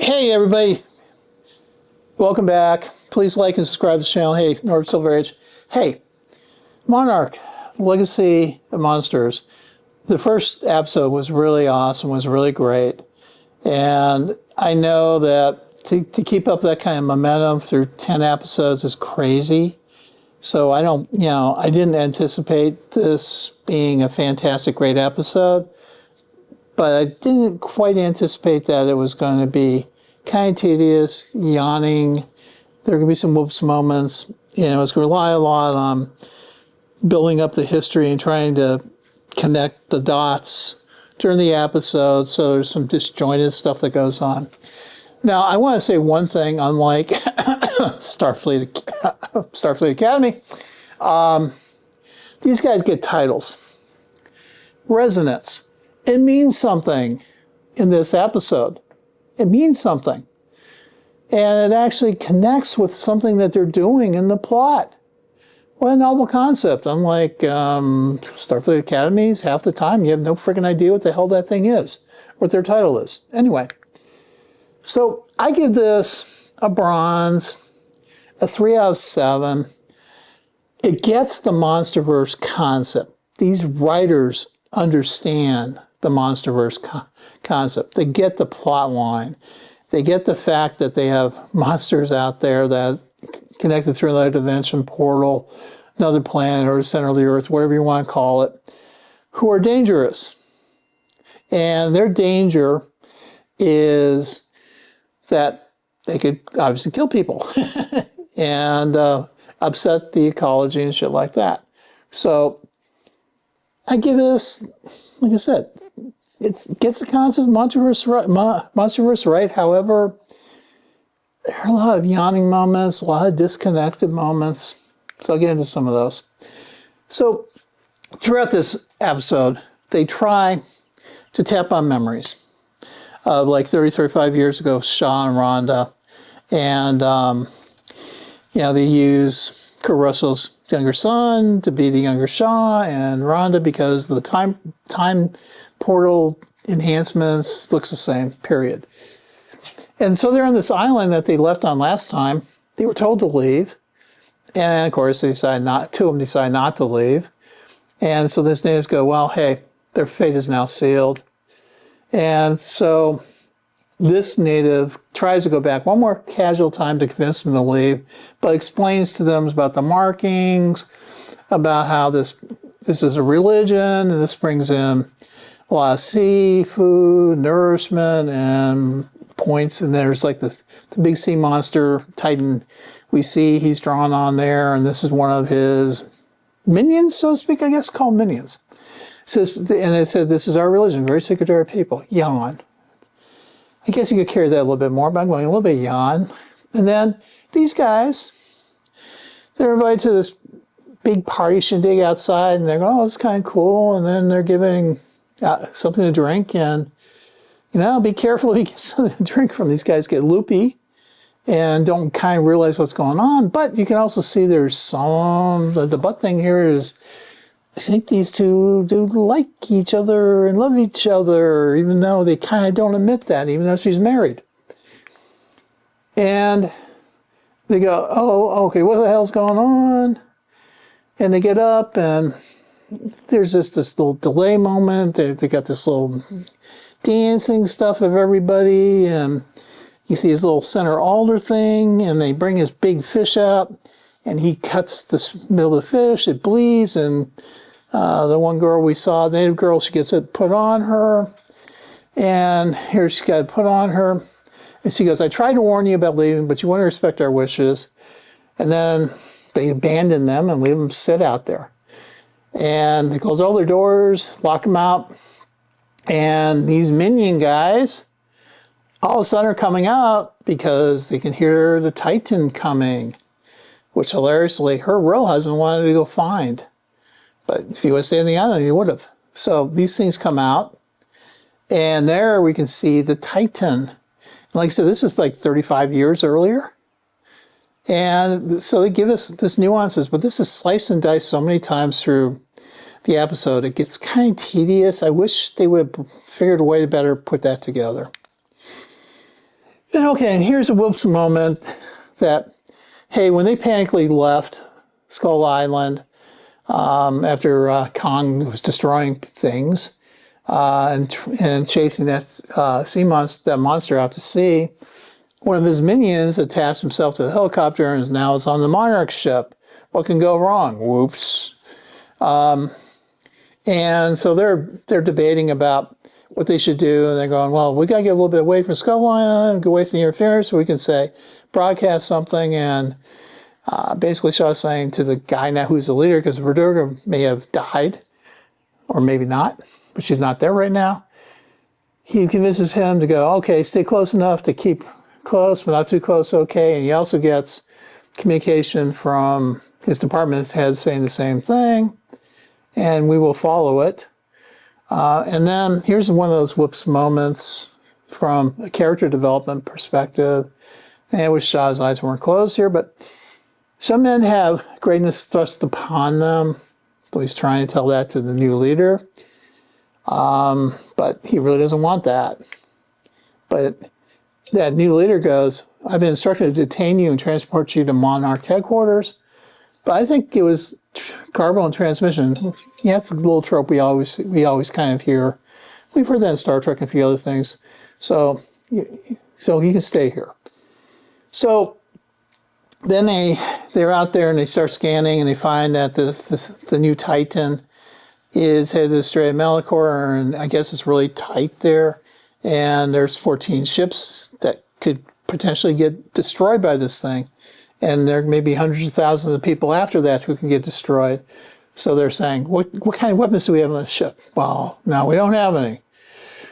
Hey everybody, welcome back. Please like and subscribe to the channel. Hey, North Silver Age. Hey, Monarch Legacy Monsters. The first episode was really awesome, was really great. And I know that to keep up that kind of momentum through 10 episodes is crazy. So I didn't anticipate this being a fantastic, great episode. But I didn't quite anticipate that it was going to be kind of tedious, yawning. There are going to be some whoops moments. It's going to rely a lot on building up the history and trying to connect the dots during the episode. So there's some disjointed stuff that goes on. Now, I want to say one thing, unlike Starfleet Academy. These guys get titles. Resonance. It means something in this episode. It means something. And it actually connects with something that they're doing in the plot. What a novel concept. Unlike Starfleet Academies, half the time you have no freaking idea what the hell that thing is, what their title is. Anyway, so I give this a bronze, a 3 out of 7. It gets the monsterverse concept. These writers understand the monsterverse concept. They get the plot line. They get the fact that they have monsters out there that connected through another dimension, portal, another planet, or the center of the earth, whatever you want to call it, who are dangerous. And their danger is that they could obviously kill people and upset the ecology and shit like that. So I give this, like I said, it gets the concept of monsterverse right. However, there are a lot of yawning moments, a lot of disconnected moments. So I'll get into some of those. So throughout this episode, they try to tap on memories of like 30, 35 years ago, Shaw and Rhonda. And, they use Kurt Russell's younger son to be the younger Shaw, and Rhonda because the time portal enhancements looks the same, period. And so they're on this island that they left on last time. They were told to leave. And of course, two of them decide not to leave. And so these natives go, well, hey, their fate is now sealed. And so this native tries to go back one more casual time to convince them to leave, but explains to them about the markings, about how this is a religion, and this brings in a lot of seafood, nourishment, and points. And there's like the big sea monster Titan we see, he's drawn on there, and this is one of his minions, so to speak, I guess, called minions. And it said, this is our religion, very sacred to our people. Yawn. I guess you could carry that a little bit more, but I'm going a little bit yawn. And then these guys, they're invited to this big party shindig outside, and they're going, oh, it's kind of cool. And then they're giving something to drink, and, be careful if you get something to drink from these guys, get loopy and don't kind of realize what's going on. But you can also see there's the butt thing here is, I think these two do like each other and love each other, even though they kind of don't admit that, even though she's married. And they go, oh, okay, what the hell's going on? And they get up, and there's this little delay moment. They got this little dancing stuff of everybody, and you see his little center altar thing, and they bring his big fish out, and he cuts the middle of the fish, it bleeds, and the one girl we saw, the native girl, she gets it put on her, and here she got it put on her, and she goes, I tried to warn you about leaving, but you want to respect our wishes. And then they abandon them and leave them sit out there. And they close all their doors, lock them out, and these minion guys all of a sudden are coming out because they can hear the Titan coming, which hilariously her real husband wanted to go find. But if he would have stayed on the island, he would have. So these things come out, and there we can see the Titan. Like I said, this is like 35 years earlier. And so they give us this nuances, but this is sliced and diced so many times through the episode. It gets kind of tedious. I wish they would have figured a way to better put that together. And okay, and here's a whoops moment that, hey, when they panically left Skull Island after Kong was destroying things and chasing that monster out to sea, one of his minions attached himself to the helicopter and now is on the Monarch ship. What can go wrong? Whoops. And so they're debating about what they should do, and they're going, well, we got to get a little bit away from Skull Island, get away from the interference, so we can broadcast something, and basically Shaw's saying to the guy now who's the leader, because Verdugo may have died, or maybe not, but she's not there right now. He convinces him to go, okay, stay close enough to keep close, but not too close, okay, and he also gets communication from his department head saying the same thing, and we will follow it. And then here's one of those whoops moments from a character development perspective. And I wish Shaw's eyes weren't closed here, but some men have greatness thrust upon them. So he's trying to tell that to the new leader. But he really doesn't want that. But that new leader goes, I've been instructed to detain you and transport you to Monarch headquarters. But I think it was Garble and transmission. Yeah, it's a little trope we always kind of hear. We've heard that in Star Trek and a few other things. So he can stay here. So then they're out there and they start scanning and they find that the new Titan is headed to the Strait of Malachor, and I guess it's really tight there. And there's 14 ships that could potentially get destroyed by this thing. And there may be hundreds of thousands of people after that who can get destroyed. So they're saying, what kind of weapons do we have on the ship? Well, no, we don't have any.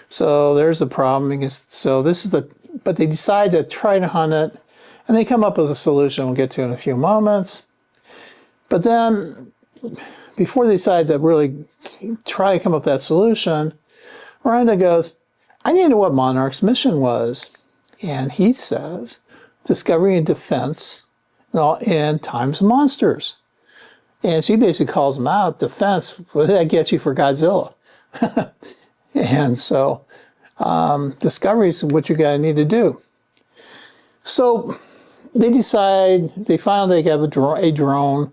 So there's the problem. But they decide to try to hunt it, and they come up with a solution we'll get to in a few moments. But then, before they decide to really try to come up with that solution, Miranda goes, I need to know what Monarch's mission was. And he says, discovery and defense and times monsters. And she basically calls him out, defense, what did that get you for Godzilla? And so discovery is what you're going to need to do. So they finally have a drone,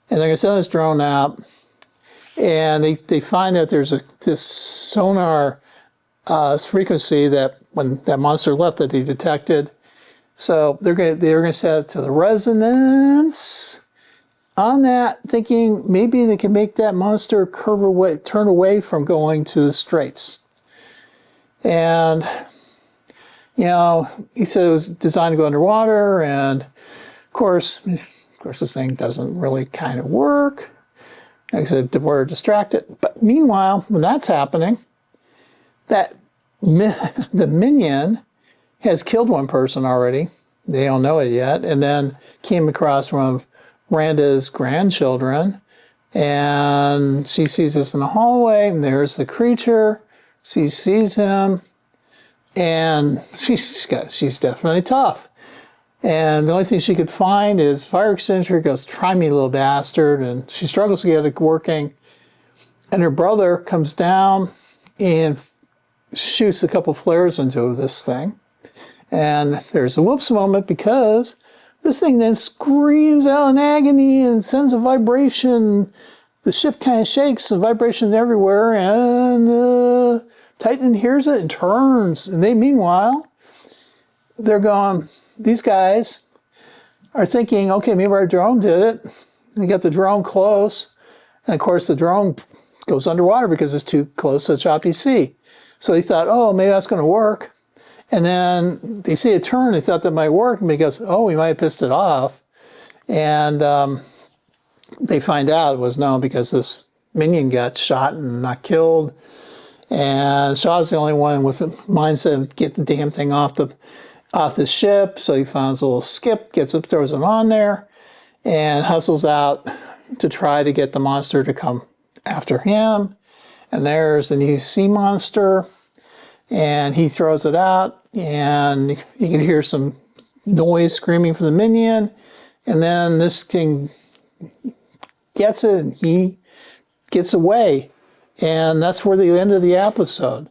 and they're going to send this drone out, and they find that there's this sonar frequency that when that monster left that they detected. So they're going to set it to the resonance on that, thinking maybe they can make that monster turn away from going to the straits. And he said it was designed to go underwater, and of course this thing doesn't really kind of work. Like I said, we're distracted. But meanwhile, when that's happening, the minion has killed one person already. They don't know it yet. And then came across one of Randa's grandchildren. And she sees this in the hallway. And there's the creature. She sees him. And she's definitely tough. And the only thing she could find is fire extinguisher. Goes, try me, little bastard. And she struggles to get it working. And her brother comes down and shoots a couple flares into this thing. And there's a whoops moment because this thing then screams out in agony and sends a vibration. The ship kind of shakes and vibrations everywhere, and Titan hears it and turns. And meanwhile, they're going, these guys are thinking, okay, maybe our drone did it. They got the drone close. And of course, the drone goes underwater because it's too close to the choppy sea. So they thought, oh, maybe that's going to work. And then they see it turn. They thought that might work because, oh, we might have pissed it off. And they find out it was no, because this minion got shot and not killed. And Shaw's the only one with the mindset of get the damn thing off the ship. So he finds a little skip, gets up, throws it on there, and hustles out to try to get the monster to come after him. And there's the new sea monster. And he throws it out, and you can hear some noise screaming from the minion. And then this king gets it, and he gets away. And that's where the end of the episode.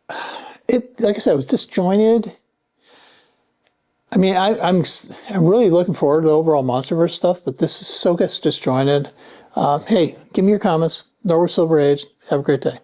Like I said, it was disjointed. I mean, I'm really looking forward to the overall Monsterverse stuff, but this is so gets disjointed. Hey, give me your comments. Norway Silver Age. Have a great day.